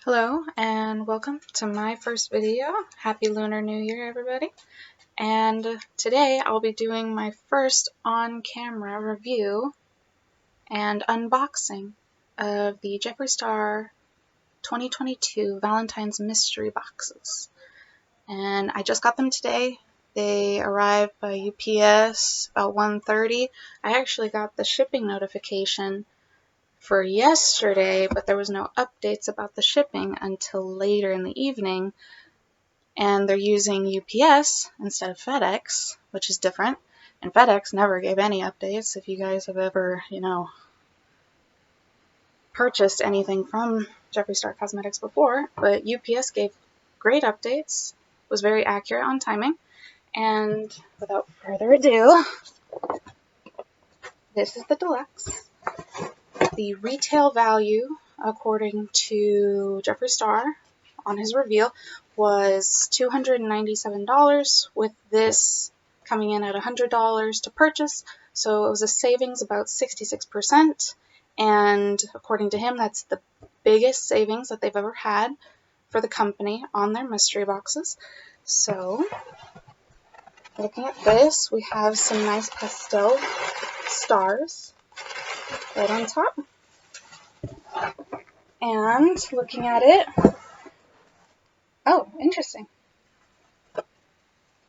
Hello and welcome to my first video. Happy Lunar New Year, everybody. And today I'll be doing my first on-camera review and unboxing of the Jeffree Star 2022 Valentine's mystery boxes. And I just got them today. They arrived by UPS about 1:30. I actually got the shipping notification for yesterday, but there was no updates about the shipping until later in the evening, and they're using UPS instead of FedEx, which is different, and FedEx never gave any updates. If you guys have ever, purchased anything from Jeffree Star Cosmetics before, but UPS gave great updates, was very accurate on timing, and without further ado, this is the Deluxe. The retail value, according to Jeffree Star on his reveal, was $297, with this coming in at $100 to purchase, so it was a savings about 66%, and according to him, that's the biggest savings that they've ever had for the company on their mystery boxes. So, looking at this, we have some nice pastel stars right on top. And looking at it, oh, interesting.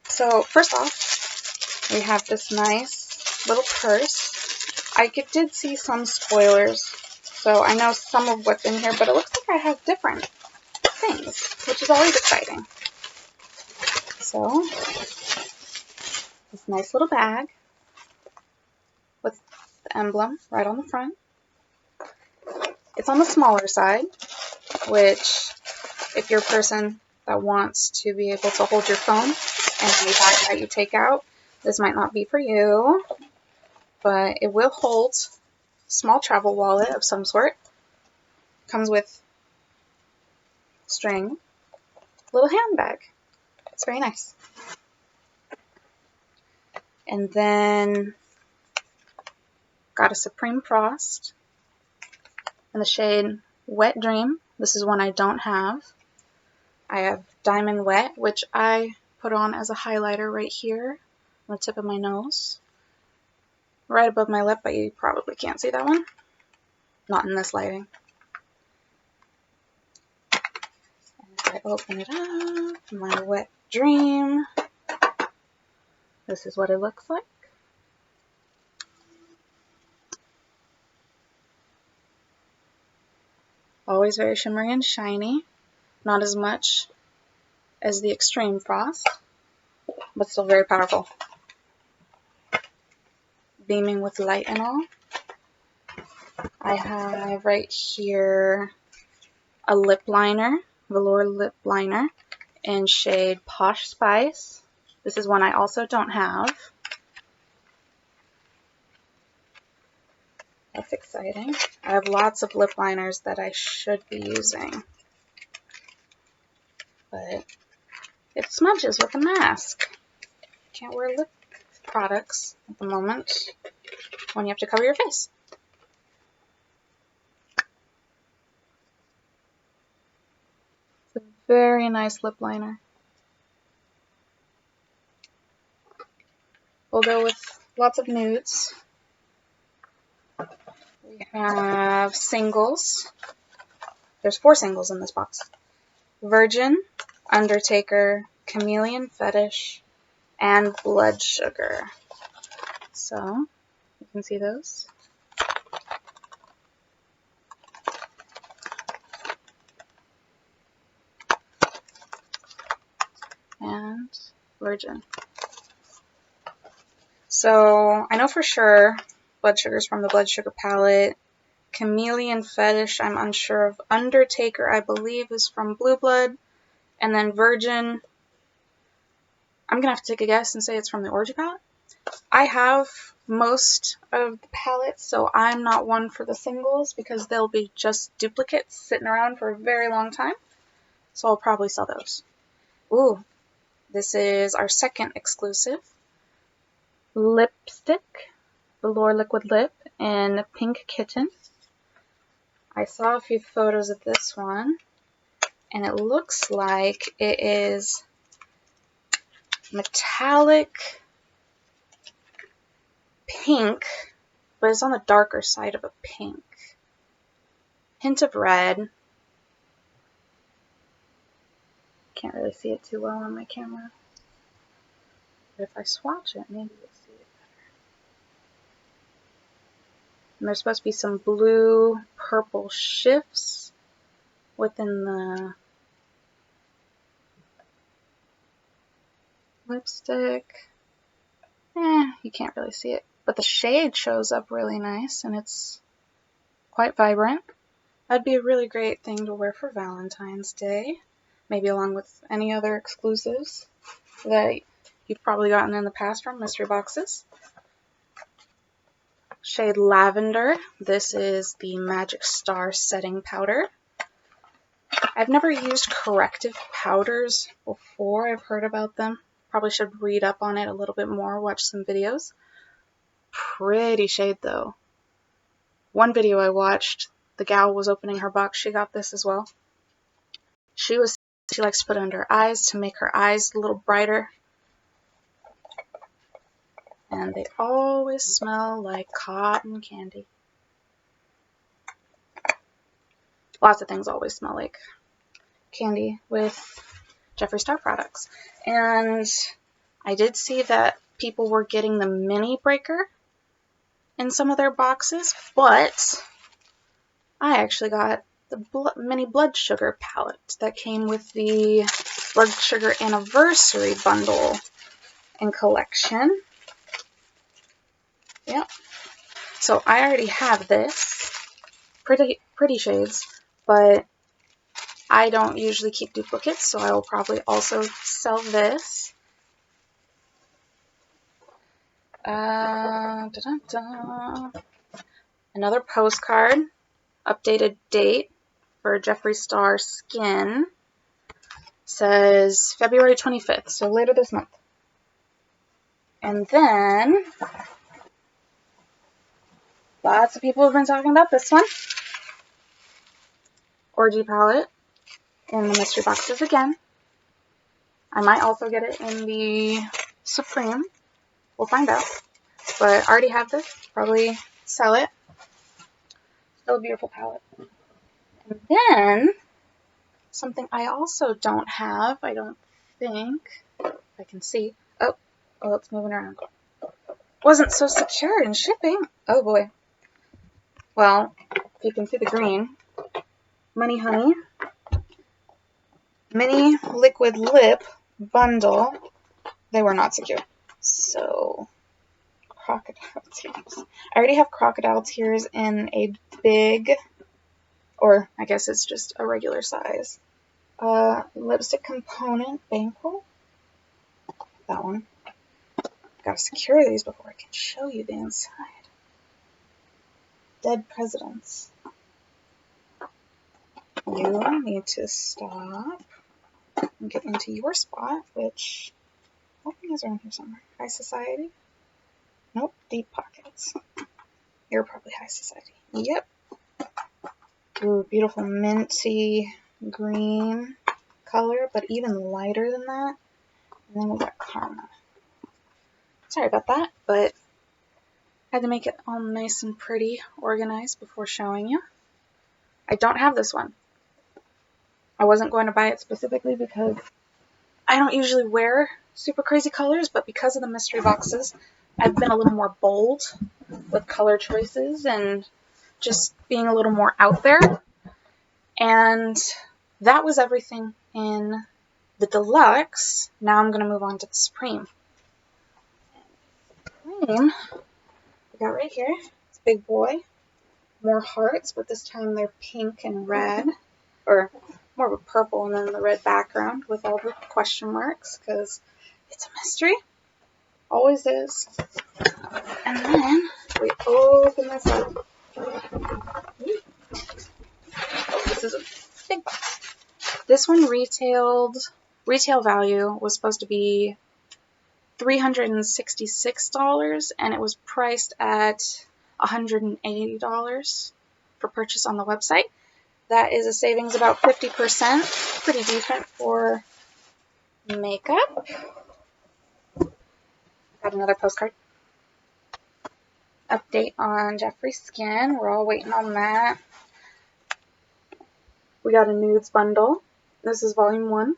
So first off, we have this nice little purse. I did see some spoilers, so I know some of what's in here, but it looks like I have different things, which is always exciting. So, this nice little bag with the emblem right on the front. It's on the smaller side, which, if you're a person that wants to be able to hold your phone and any bag that you take out, this might not be for you, but it will hold a small travel wallet of some sort. Comes with string, little handbag. It's very nice. And then got a Supreme Frost in the shade Wet Dream. This is one I don't have. I have Diamond Wet, which I put on as a highlighter right here on the tip of my nose. Right above my lip, but you probably can't see that one. Not in this lighting. And if I open it up, my Wet Dream, this is what it looks like. Always very shimmery and shiny. Not as much as the Extreme Frost, but still very powerful. Beaming with light and all. I have right here a lip liner, velour lip liner, in shade Posh Spice. This is one I also don't have. That's exciting. I have lots of lip liners that I should be using, but it smudges with a mask. Can't wear lip products at the moment when you have to cover your face. It's a very nice lip liner. We'll go with lots of nudes. We have singles. There's 4 singles in this box. Virgin, Undertaker, Chameleon Fetish, and Blood Sugar. So, you can see those. And Virgin. So, I know for sure Blood Sugar's from the Blood Sugar palette. Chameleon Fetish, I'm unsure of. Undertaker, I believe, is from Blue Blood. And then Virgin, I'm going to have to take a guess and say it's from the Orgy palette. I have most of the palettes, so I'm not one for the singles because they'll be just duplicates sitting around for a very long time. So I'll probably sell those. Ooh, this is our second exclusive. Lipstick, Velour Liquid Lip, in Pink Kitten. I saw a few photos of this one. and it looks like it is metallic pink, but it's on the darker side of a pink. Hint of red. Can't really see it too well on my camera. But if I swatch it, maybe you'll see it better. And there's supposed to be some blue-purple shifts within the lipstick. You can't really see it. But the shade shows up really nice, and it's quite vibrant. That'd be a really great thing to wear for Valentine's Day. Maybe along with any other exclusives that you've probably gotten in the past from mystery boxes. Shade Lavender. This is the Magic Star Setting Powder. I've never used corrective powders before. I've heard about them. Probably should read up on it a little bit more, watch some videos. Pretty shade though. One video I watched, the gal was opening her box. She got this as well. She likes to put it under her eyes to make her eyes a little brighter. And they always smell like cotton candy. Lots of things always smell like candy with Jeffree Star products. And I did see that people were getting the mini breaker in some of their boxes, but I actually got the mini blood sugar palette that came with the blood sugar anniversary bundle and collection. Yep. So I already have this. Pretty shades, but I don't usually keep duplicates, so I will probably also sell this. Another postcard. Updated date for Jeffree Star Skin. Says February 25th, so later this month. And then lots of people have been talking about this one. Orgy palette in the mystery boxes again. I might also get it in the Supreme. We'll find out. But I already have this. Probably sell it. Still a beautiful palette. And then something I also don't have, I don't think. If I can see. Oh, it's moving around. Wasn't so secure in shipping. Oh boy. Well, if you can see the green. Money Honey Mini Liquid Lip Bundle. They were not secure. So, Crocodile Tears. I already have Crocodile Tears in a big, or I guess it's just a regular size, lipstick component banquet. That one. Gotta secure these before I can show you the inside. Dead Presidents. You need to stop and get into your spot, which I think is around here somewhere. High Society? Nope, Deep Pockets. You're probably High Society. Yep. Ooh, beautiful minty green color, but even lighter than that. And then we got Karma. Sorry about that, but I had to make it all nice and pretty, organized before showing you. I don't have this one. I wasn't going to buy it specifically because I don't usually wear super crazy colors, but because of the mystery boxes, I've been a little more bold with color choices and just being a little more out there. And that was everything in the Deluxe. Now I'm going to move on to the Supreme. Supreme, we got right here. It's a big boy. More hearts, but this time they're pink and red. Or more of a purple and then the red background with all the question marks because it's a mystery. Always is. And then we open this up. Oh, this is a big box. This one retail value was supposed to be $366 and it was priced at $180 for purchase on the website. That is a savings about 50%. Pretty decent for makeup. Got another postcard. Update on Jeffree Skin. We're all waiting on that. We got a nudes bundle. This is volume 1.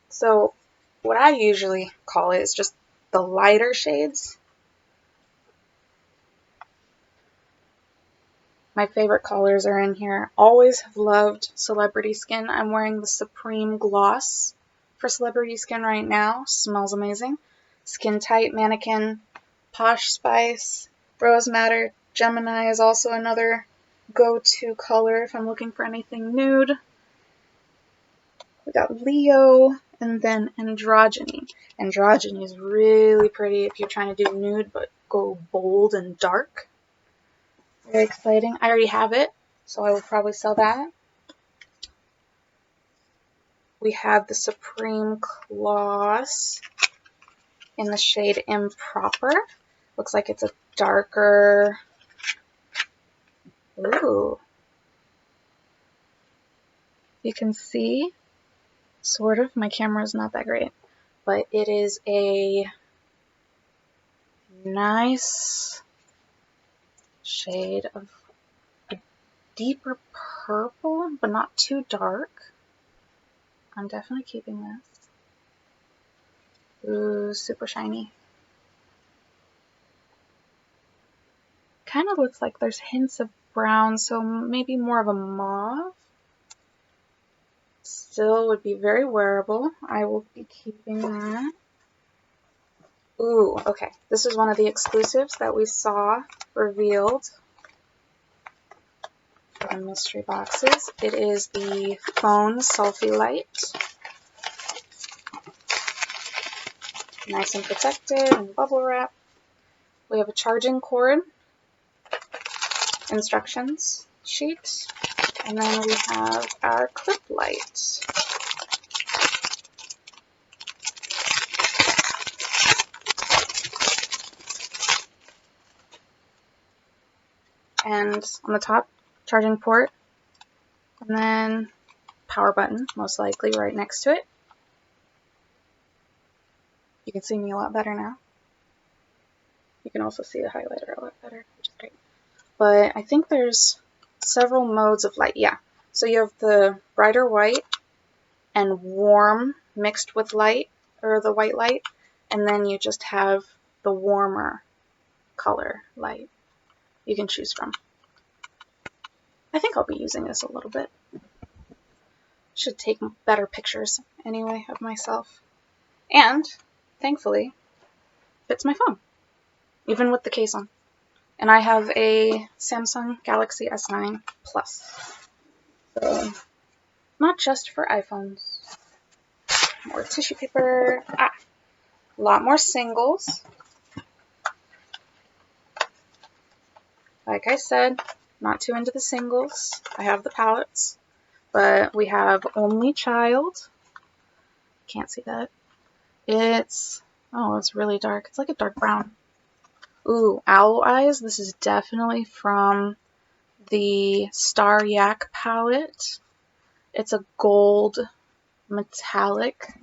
So what I usually call it is just the lighter shades. My favorite colors are in here. Always have loved Celebrity Skin. I'm wearing the Supreme Gloss for Celebrity Skin right now. Smells amazing. Skin Tight, Mannequin, Posh Spice, Rose Madder, Gemini is also another go-to color if I'm looking for anything nude. We got Leo, and then Androgyny. Androgyny is really pretty if you're trying to do nude but go bold and dark. Very exciting. I already have it, so I will probably sell that. We have the Supreme Gloss in the shade Improper. Looks like it's a darker... Ooh. You can see, sort of, my camera is not that great, but it is a nice shade of a deeper purple, but not too dark. I'm definitely keeping this. Ooh, super shiny. Kind of looks like there's hints of brown, so maybe more of a mauve. Still would be very wearable. I will be keeping that. Ooh, okay. This is one of the exclusives that we saw revealed for the mystery boxes. It is the Phone Selfie Light. Nice and protected and bubble wrap. We have a charging cord, instructions sheet, and then we have our clip light. And on the top, charging port, and then power button, most likely right next to it. You can see me a lot better now. You can also see the highlighter a lot better, which is great. But I think there's several modes of light. Yeah, so you have the brighter white and warm mixed with light, or the white light, and then you just have the warmer color light you can choose from. I think I'll be using this a little bit. Should take better pictures anyway of myself. And thankfully, fits my phone, even with the case on. And I have a Samsung Galaxy S9 Plus. So, not just for iPhones. More tissue paper. A lot more singles. Like I said, not too into the singles. I have the palettes. But we have Only Child. Can't see that. It's really dark. It's like a dark brown. Ooh, Owl Eyes. This is definitely from the Star Yak palette. It's a gold metallic.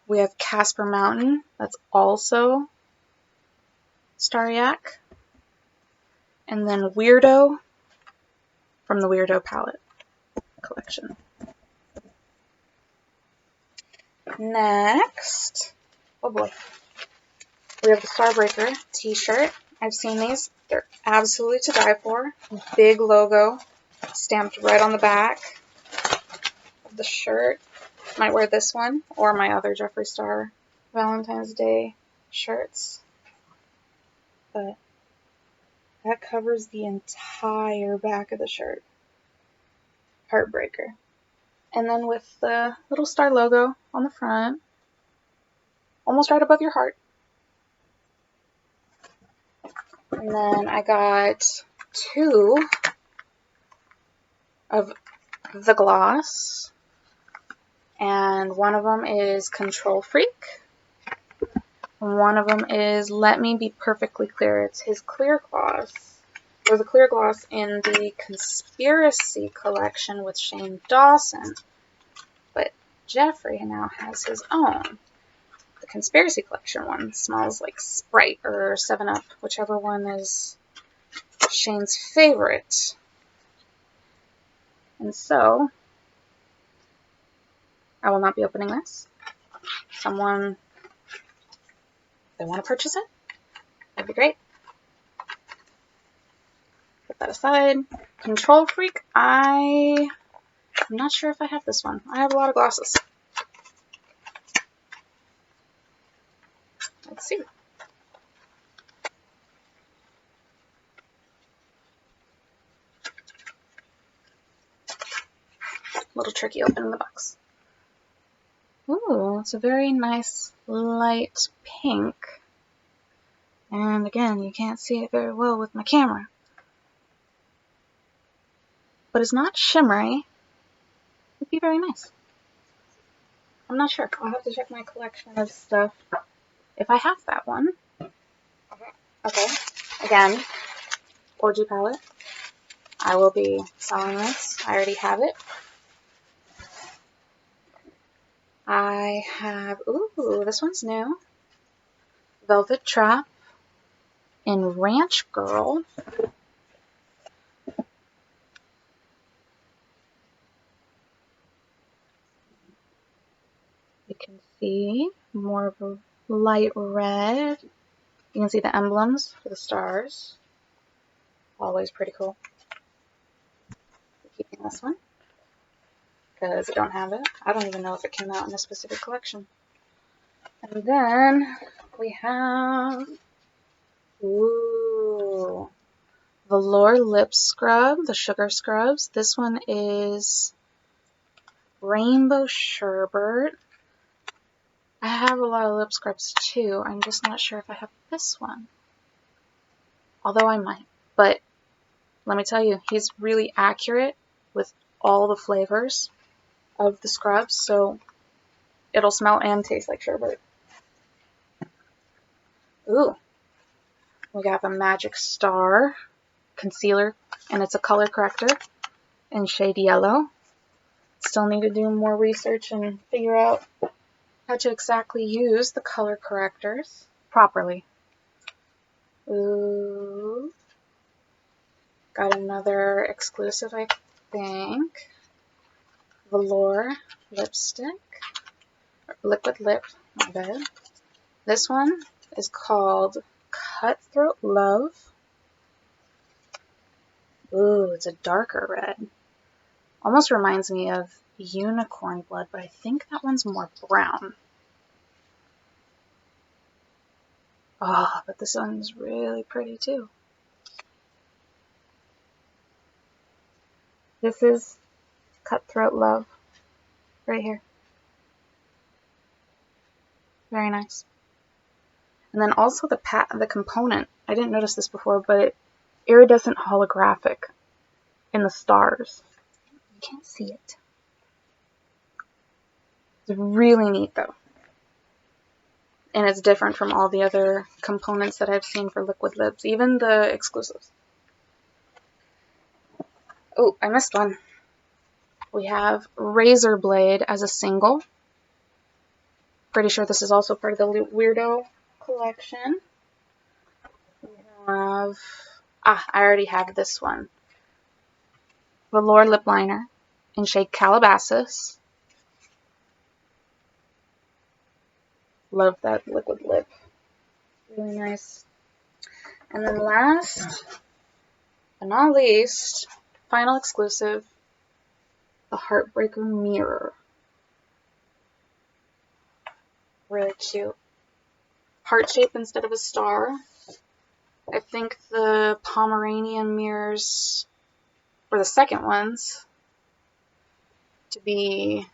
We have Casper Mountain. That's also Star Yak. And then Weirdo from the Weirdo palette collection. Next, oh boy, we have the Starbreaker t-shirt. I've seen these. They're absolutely to die for. Big logo stamped right on the back of the shirt. Might wear this one or my other Jeffree Star Valentine's Day shirts. But that covers the entire back of the shirt. Heartbreaker. And then with the little star logo on the front, almost right above your heart. And then I got 2 of the gloss, and one of them is Control Freak. And one of them is Let Me Be Perfectly Clear. It's his clear gloss. There's a clear gloss in the Conspiracy collection with Shane Dawson, but Jeffree now has his own. The Conspiracy collection one smells like Sprite or 7-Up, whichever one is Shane's favorite. And so, I will not be opening this. Someone, if they want to purchase it, that'd be great. Put that aside. Control Freak, I'm not sure if I have this one. I have a lot of glosses. Let's see. A little tricky opening the box. Ooh, it's a very nice light pink. And again, you can't see it very well with my camera. But it's not shimmery. It'd be very nice. I'm not sure. I'll have to check my collection of stuff if I have that one. Okay. Again, Orgy palette. I will be selling this. I already have it. I have, ooh, this one's new. Velvet Trap in Ranch Girl. You can see more of a light red. You can see the emblems for the stars. Always pretty cool. I'm keeping this one because I don't have it. I don't even know if it came out in a specific collection. And then we have, ooh, Velour Lip Scrub, the Sugar Scrubs. This one is Rainbow Sherbet. I have a lot of lip scrubs too. I'm just not sure if I have this one. Although I might. But let me tell you, he's really accurate with all the flavors of the scrubs, so it'll smell and taste like sherbet. Ooh, we got the Magic Star concealer, and it's a color corrector in shade yellow. Still need to do more research and figure out how to exactly use the color correctors properly. Ooh, got another exclusive, I think. Velour lipstick, liquid lip, my bad. This one is called Cutthroat Love. Ooh, it's a darker red. Almost reminds me of Unicorn Blood, but I think that one's more brown. Oh, but this one's really pretty too. This is Cutthroat Love right here. Very nice. And then also the component. I didn't notice this before, but iridescent holographic in the stars. You can't see it. It's really neat though. And it's different from all the other components that I've seen for liquid lips, even the exclusives. Oh, I missed one. We have Razor Blade as a single. Pretty sure this is also part of the Weirdo collection. We have, I already have this one. Velour Lip Liner in shade Calabasas. Love that liquid lip. Really nice. And then last but not least, final exclusive, the Heartbreaker Mirror. Really cute. Heart shape instead of a star. I think the Pomeranian mirrors were the second ones to be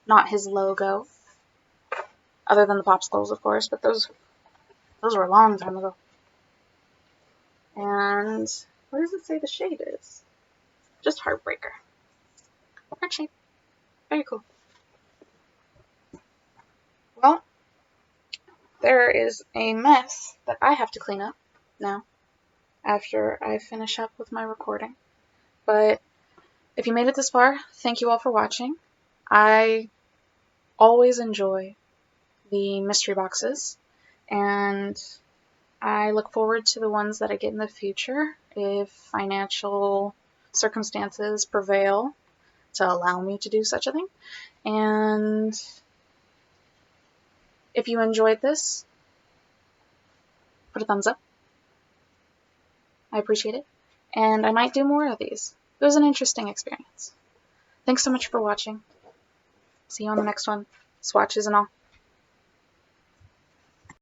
not his logo, other than the popsicles, of course, but those were a long time ago. And what does it say the shade is? Just Heartbreaker. Heart shape. Very cool. Well, there is a mess that I have to clean up now. after I finish up with my recording. But if you made it this far, thank you all for watching. I always enjoy the mystery boxes, and I look forward to the ones that I get in the future if financial circumstances prevail to allow me to do such a thing. And if you enjoyed this, put a thumbs up. I appreciate it. And I might do more of these. It was an interesting experience. Thanks so much for watching. See you on the next one. Swatches and all.